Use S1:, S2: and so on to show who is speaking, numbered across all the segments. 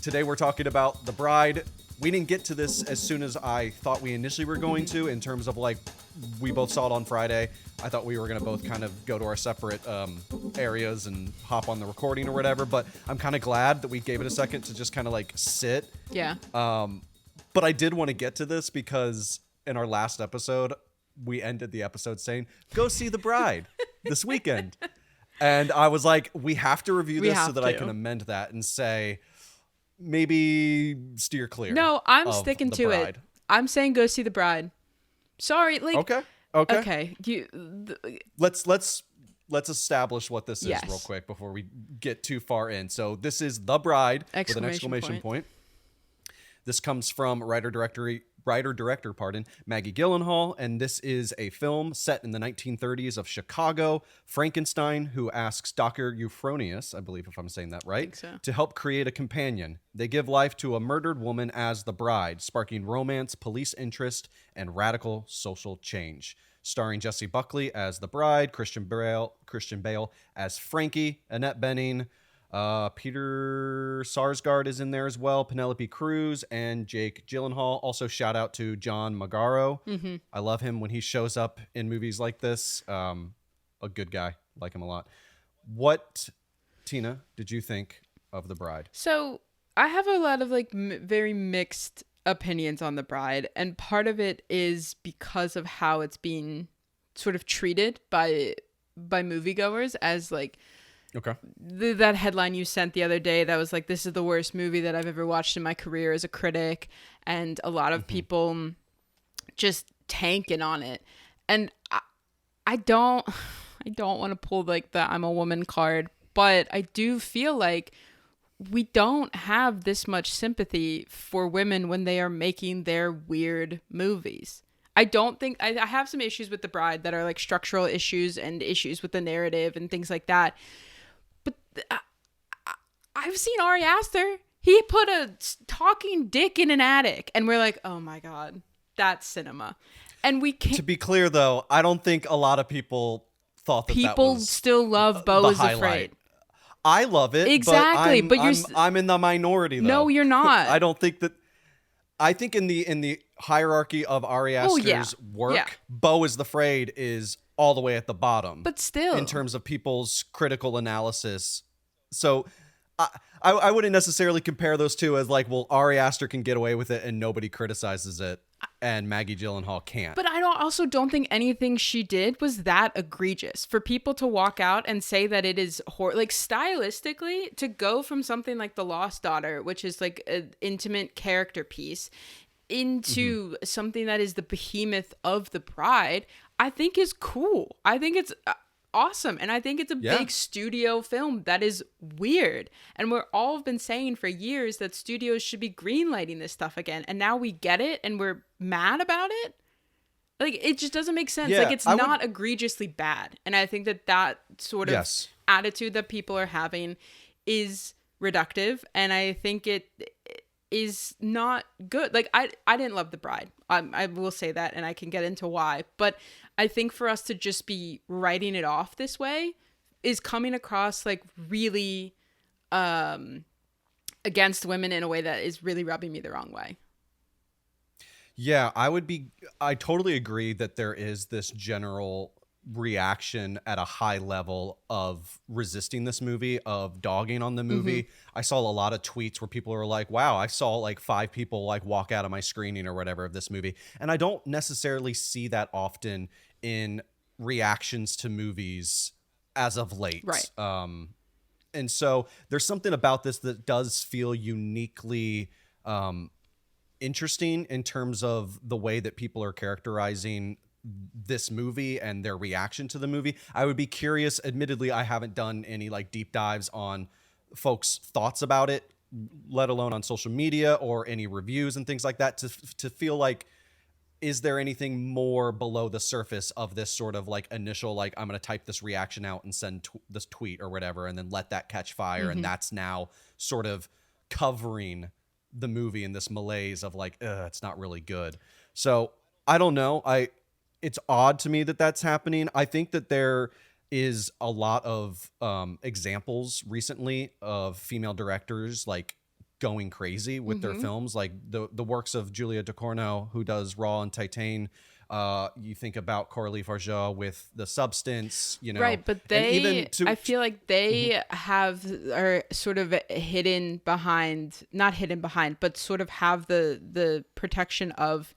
S1: Today we're talking about The Bride. We didn't get to this as soon as I thought we initially were going to, in terms of like, we both saw it on Friday. I thought we were going to both kind of go to our separate areas and hop on the recording or whatever, but I'm kind of glad that we gave it a second to just kind of like sit.
S2: Yeah.
S1: But I did want to get to this because in our last episode, we ended the episode saying, go see The Bride this weekend. And I was like, we have to review this so that I can amend that and say, maybe steer clear.
S2: No, I'm sticking to it. I'm saying go see The Bride. Sorry, like okay.
S1: Let's establish what this is real quick before we get too far in. So this is The Bride with an exclamation point. This comes from writer-director, Maggie Gyllenhaal, and this is a film set in the 1930s of Chicago. Frankenstein, who asks Dr. Euphronius, I believe if I'm saying that right, to help create a companion. They give life to a murdered woman as the bride, sparking romance, police interest, and radical social change. Starring Jessie Buckley as the bride, Christian Bale as Frankie, Annette Bening, Peter Sarsgaard is in there as well, Penelope Cruz, and Jake Gyllenhaal. Also, shout out to John Magaro. Mm-hmm. I love him when he shows up in movies like this. A good guy. Like him a lot. What, Tina, did you think of The Bride?
S2: So, I have a lot of like very mixed opinions on The Bride, and part of it is because of how it's being sort of treated by moviegoers as like,
S1: okay.
S2: That headline you sent the other day that was like, this is the worst movie that I've ever watched in my career as a critic, and a lot of people just tanking on it. And I don't want to pull like the I'm a woman card, but I do feel like we don't have this much sympathy for women when they are making their weird movies. I don't think I have some issues with The Bride that are like structural issues and issues with the narrative and things like that. But I've seen Ari Aster. He put a talking dick in an attic, and we're like, oh my God, that's cinema. And we can't.
S1: To be clear, though, I don't think a lot of people thought that
S2: people
S1: that was
S2: still love Beau is Afraid.
S1: I love it.
S2: Exactly,
S1: but I'm in the minority, though.
S2: No, you're not.
S1: I don't think that. I think in the hierarchy of Ari Aster's work, Beau is Afraid is all the way at the bottom.
S2: But still,
S1: in terms of people's critical analysis. So I wouldn't necessarily compare those two as like, well, Ari Aster can get away with it and nobody criticizes it, and Maggie Gyllenhaal can't.
S2: But I also don't think anything she did was that egregious for people to walk out and say that it is like stylistically, to go from something like The Lost Daughter, which is like an intimate character piece, into something that is the behemoth of The Bride, I think is cool. I think it's awesome. And I think it's a big studio film that is weird. And we're all been saying for years that studios should be greenlighting this stuff again. And now we get it and we're mad about it. Like, it just doesn't make sense.
S1: Yeah,
S2: like, it's not egregiously bad. And I think that sort of attitude that people are having is reductive. And I think it is not good. Like, I didn't love The Bride. I will say that, and I can get into why. But I think for us to just be writing it off this way is coming across like really against women in a way that is really rubbing me the wrong way.
S1: Yeah, I totally agree that there is this general reaction at a high level of resisting this movie, of dogging on the movie. I saw a lot of tweets where people are like, wow, I saw like 5 people like walk out of my screening or whatever of this movie. And I don't necessarily see that often in reactions to movies as of late.
S2: Right.
S1: And so there's something about this that does feel uniquely interesting in terms of the way that people are characterizing this movie and their reaction to the movie. I would be curious. Admittedly, I haven't done any like deep dives on folks' thoughts about it, let alone on social media or any reviews and things like that, to feel like, is there anything more below the surface of this sort of like initial, like, I'm going to type this reaction out and send this tweet or whatever, and then let that catch fire. And that's now sort of covering the movie in this malaise of like, it's not really good. So I don't know. It's odd to me that that's happening. I think that there is a lot of examples recently of female directors like going crazy with their films, like the works of Julia Ducournau, who does Raw and Titan. You think about Coralie Fargeau with The Substance, you know.
S2: Right, but I feel like they are sort of hidden behind, not hidden behind, but sort of have the protection of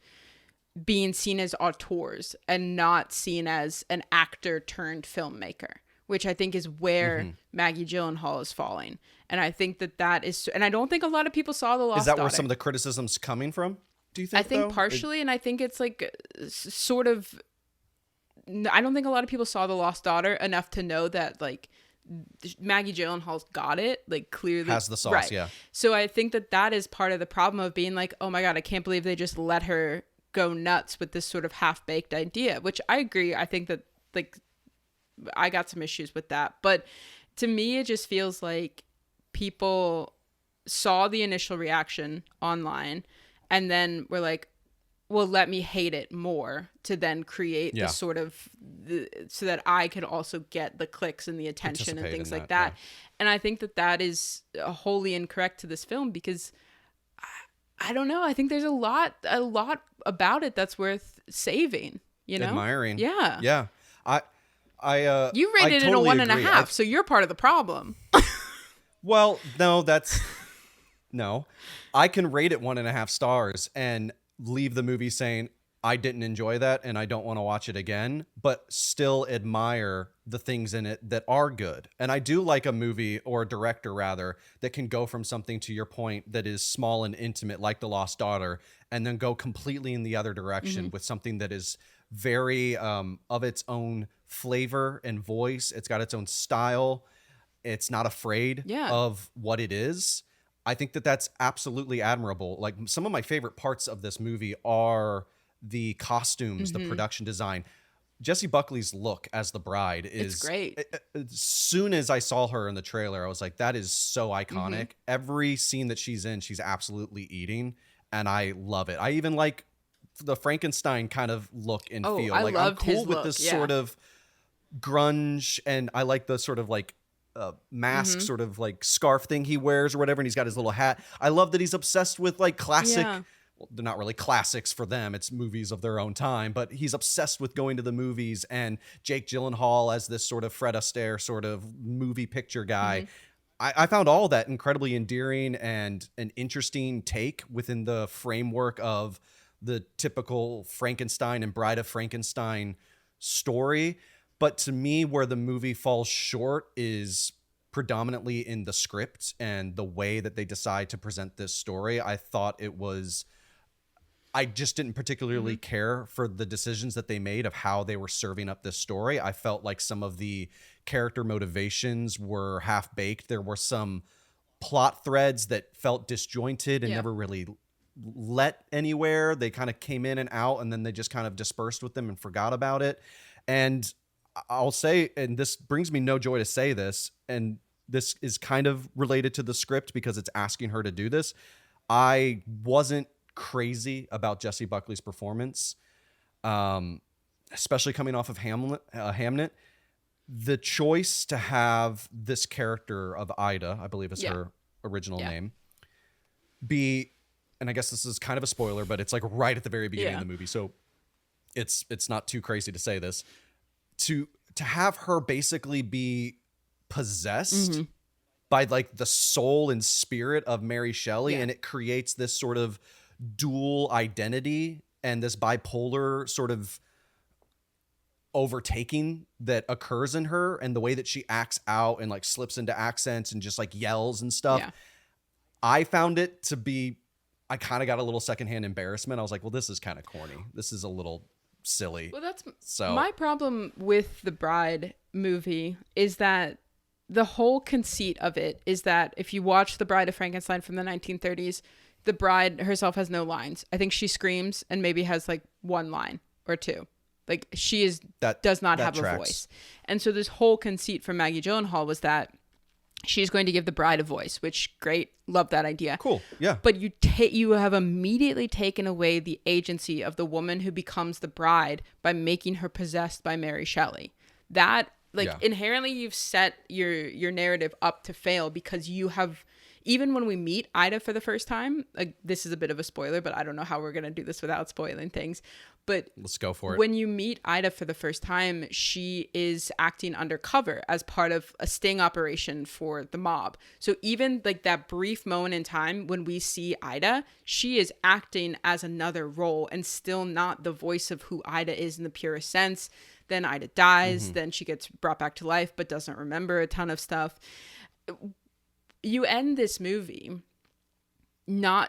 S2: being seen as auteurs and not seen as an actor turned filmmaker, which I think is where Maggie Gyllenhaal is falling. And I think that is, and I don't think a lot of people saw The Lost Daughter.
S1: Is that where some of the criticism's coming from? Do you think?
S2: I think partially, and I think it's like sort of. I don't think a lot of people saw The Lost Daughter enough to know that like Maggie Gyllenhaal's got it, like clearly
S1: has the sauce,
S2: right.
S1: Yeah.
S2: So I think that is part of the problem of being like, oh my god, I can't believe they just let her go nuts with this sort of half-baked idea, which I agree. I think that like I got some issues with that, but to me, it just feels like people saw the initial reaction online. And then we're like, well, let me hate it more to then create the sort of so that I could also get the clicks and the attention and things like that. Yeah. And I think that is wholly incorrect to this film because I don't know. I think there's a lot about it that's worth saving, you know?
S1: Admiring.
S2: Yeah.
S1: Yeah.
S2: You rated it a 1.5, so you're part of the problem.
S1: Well, no, no. I can rate it 1.5 stars and leave the movie saying I didn't enjoy that and I don't want to watch it again, but still admire the things in it that are good. And I do like a movie, or a director rather, that can go from something, to your point, that is small and intimate like The Lost Daughter, and then go completely in the other direction with something that is very of its own flavor and voice. It's got its own style. It's not afraid of what it is. I think that that's absolutely admirable. Like, some of my favorite parts of this movie are the costumes, the production design. Jessie Buckley's look as the bride is
S2: great.
S1: As soon as I saw her in the trailer, I was like, that is so iconic. Every scene that she's in, she's absolutely eating, and I love it. I even like the Frankenstein kind of look and feel.
S2: I
S1: like,
S2: loved
S1: I'm cool
S2: his
S1: with
S2: look,
S1: this sort of grunge, and I like the sort of like mask sort of like scarf thing he wears or whatever, and he's got his little hat. I love that he's obsessed with like classic well, they're not really classics for them, it's movies of their own time, but he's obsessed with going to the movies, and Jake Gyllenhaal as this sort of Fred Astaire sort of movie picture guy. I found all that incredibly endearing and an interesting take within the framework of the typical Frankenstein and Bride of Frankenstein story. But to me, where the movie falls short is predominantly in the script and the way that they decide to present this story. I thought I just didn't particularly care for the decisions that they made of how they were serving up this story. I felt like some of the character motivations were half-baked. There were some plot threads that felt disjointed and never really led anywhere. They kind of came in and out, and then they just kind of dispersed with them and forgot about it. And I'll say, and this brings me no joy to say this, and this is kind of related to the script because it's asking her to do this. I wasn't crazy about Jessie Buckley's performance, especially coming off of Hamnet. The choice to have this character of Ida, I believe is her original name, be, and I guess this is kind of a spoiler, but it's like right at the very beginning of the movie, so it's not too crazy to say this. To have her basically be possessed by like the soul and spirit of Mary Shelley, and it creates this sort of dual identity and this bipolar sort of overtaking that occurs in her, and the way that she acts out and like slips into accents and just like yells and stuff. I found it to be, I kind of got a little secondhand embarrassment. I was like, well, this is kind of corny. This is a little silly.
S2: Well, that's my problem with the Bride movie, is that the whole conceit of it is that if you watch The Bride of Frankenstein from the 1930s, the bride herself has no lines. I think she screams and maybe has like one line or two. Like, she does not have a voice. And so this whole conceit for Maggie Gyllenhaal was that she's going to give the bride a voice, which great. Love that idea.
S1: Cool. Yeah.
S2: But you have immediately taken away the agency of the woman who becomes the bride by making her possessed by Mary Shelley. That inherently you've set your narrative up to fail, because you have even when we meet Ida for the first time, like, this is a bit of a spoiler, but I don't know how we're going to do this without spoiling things. But
S1: let's go for it.
S2: When you meet Ida for the first time, she is acting undercover as part of a sting operation for the mob. So even like that brief moment in time when we see Ida, she is acting as another role and still not the voice of who Ida is in the purest sense. Then Ida dies, then she gets brought back to life, but doesn't remember a ton of stuff. You end this movie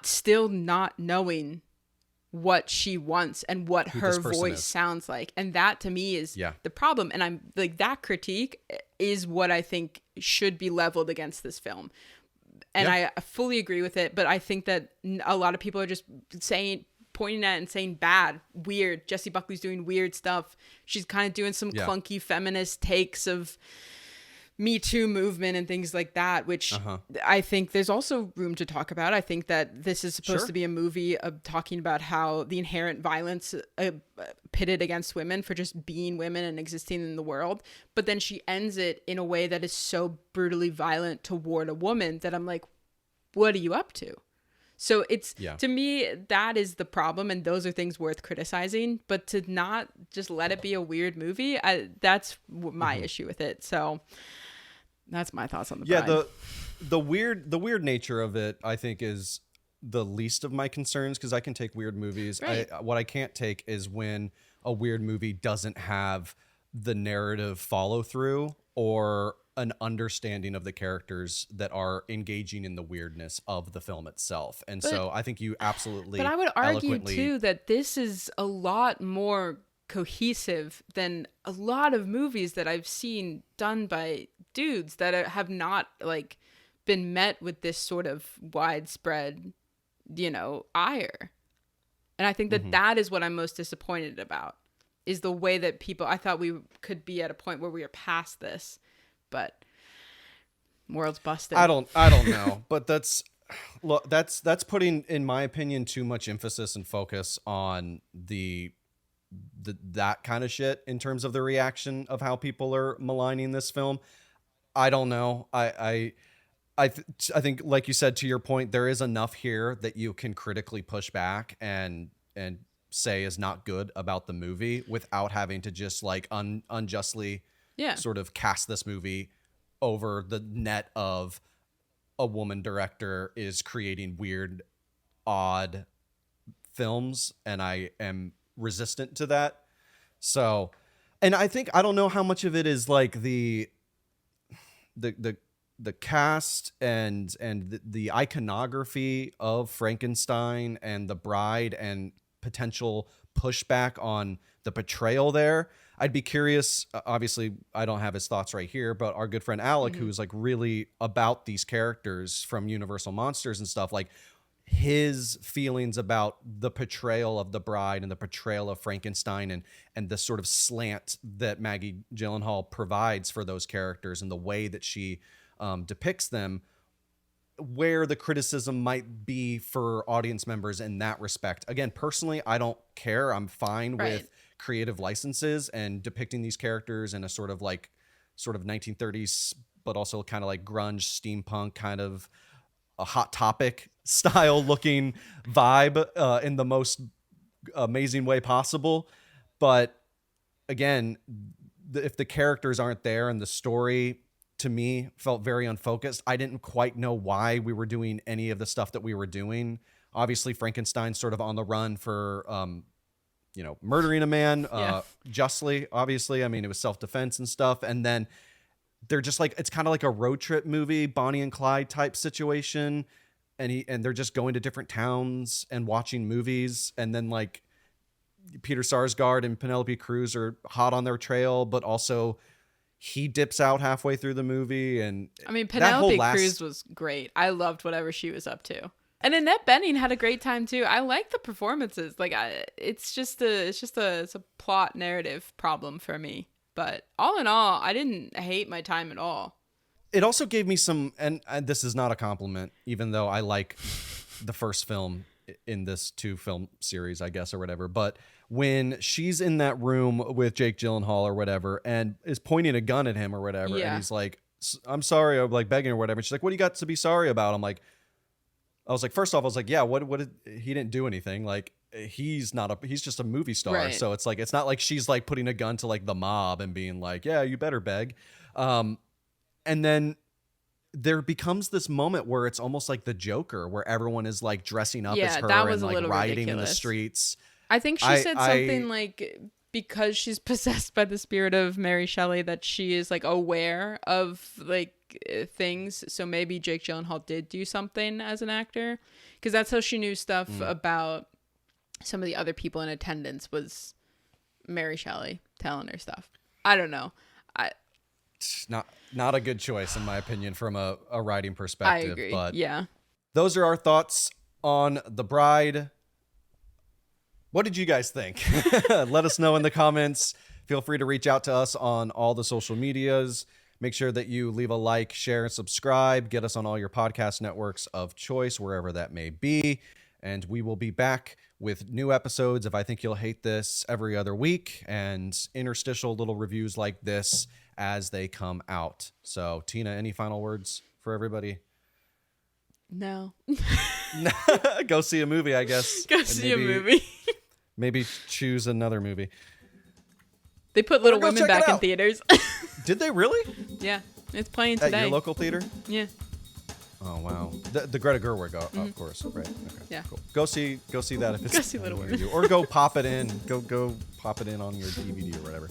S2: still not knowing what she wants and what her voice sounds like. And that to me is the problem. And I'm like, that critique is what I think should be leveled against this film. And I fully agree with it. But I think that a lot of people are just pointing at it and saying bad, weird. Jessie Buckley's doing weird stuff. She's kind of doing some clunky feminist takes of Me Too movement and things like that, which I think there's also room to talk about. I think that this is supposed to be a movie of talking about how the inherent violence pitted against women for just being women and existing in the world. But then she ends it in a way that is so brutally violent toward a woman that I'm like, what are you up to? So it's, to me, that is the problem. And those are things worth criticizing, but to not just let it be a weird movie, that's my issue with it. So that's my thoughts on the Bride.
S1: The weird nature of it, I think, is the least of my concerns, because I can take weird movies.
S2: Right.
S1: What I can't take is when a weird movie doesn't have the narrative follow through or an understanding of the characters that are engaging in the weirdness of the film itself. And so I think you absolutely.
S2: But I would argue too that this is a lot more cohesive than a lot of movies that I've seen done by dudes that have not like been met with this sort of widespread, ire. And I think that that is what I'm most disappointed about, is the way that people, I thought we could be at a point where we are past this, but world's busted.
S1: I don't know, but that's putting, in my opinion, too much emphasis and focus on that kind of shit in terms of the reaction of how people are maligning this film. I don't know. I think, like you said, to your point, there is enough here that you can critically push back and say is not good about the movie without having to just like unjustly sort of cast this movie over the net of a woman director is creating weird, odd films, and I am resistant to that. So, and I don't know how much of it is like the cast and the iconography of Frankenstein and the Bride and potential pushback on the portrayal there. I'd be curious. Obviously, I don't have his thoughts right here, but our good friend Alec, who's like really about these characters from Universal Monsters and stuff, like his feelings about the portrayal of the Bride and the portrayal of Frankenstein and the sort of slant that Maggie Gyllenhaal provides for those characters and the way that she depicts them, where the criticism might be for audience members in that respect. Again, personally, I don't care. I'm fine with creative licenses and depicting these characters in a sort of 1930s, but also kind of like grunge, steampunk, kind of a Hot Topic style looking vibe in the most amazing way possible. But again, if the characters aren't there and the story, to me, felt very unfocused. I didn't quite know why we were doing any of the stuff that we were doing. Obviously, Frankenstein's sort of on the run for, murdering a man justly, obviously. I mean, it was self-defense and stuff. And then they're just like, it's kind of like a road trip movie, Bonnie and Clyde type situation. And they're just going to different towns and watching movies. And then like Peter Sarsgaard and Penelope Cruz are hot on their trail, but also he dips out halfway through the movie. And
S2: I mean, Penelope Cruz was great. I loved whatever she was up to. And Annette Bening had a great time too. I like the performances. Like it's a plot narrative problem for me. But all in all, I didn't hate my time at all.
S1: It also gave me some, and this is not a compliment, even though I like the first film in this 2-film series, I guess, or whatever. But when she's in that room with Jake Gyllenhaal or whatever, and is pointing a gun at him or whatever, and he's like, I'm sorry, I'm like begging or whatever. She's like, what do you got to be sorry about? I was like, first off, I was like, yeah, what did he didn't do anything. Like, he's just a movie star.
S2: Right.
S1: So it's like, it's not like she's like putting a gun to like the mob and being like, yeah, you better beg. And then there becomes this moment where it's almost like the Joker, where everyone is like dressing up as her and like riding in the streets.
S2: I think she said something like, because she's possessed by the spirit of Mary Shelley, that she is like aware of like things. So maybe Jake Gyllenhaal did do something as an actor, because that's how she knew stuff about some of the other people in attendance, was Mary Shelley telling her stuff. I don't know.
S1: Not a good choice, in my opinion, from a writing perspective.
S2: I agree.
S1: But
S2: yeah,
S1: those are our thoughts on The Bride. What did you guys think? Let us know in the comments. Feel free to reach out to us on all the social medias. Make sure that you leave a like, share, and subscribe. Get us on all your podcast networks of choice, wherever that may be. And we will be back with new episodes of I Think You'll Hate This every other week, and interstitial little reviews like this as they come out. So, Tina, any final words for everybody?
S2: No.
S1: Go see a movie, I guess.
S2: Go see a movie.
S1: Maybe choose another movie.
S2: They put Little Women back in theaters.
S1: Did they really?
S2: Yeah. It's playing today.
S1: At your local theater?
S2: Yeah.
S1: Oh, wow. The Greta Gerwig, of course. Right. Okay.
S2: Yeah.
S1: Cool. Go see that if it's
S2: go see Little Women.
S1: Or go pop it in. Go pop it in on your DVD or whatever.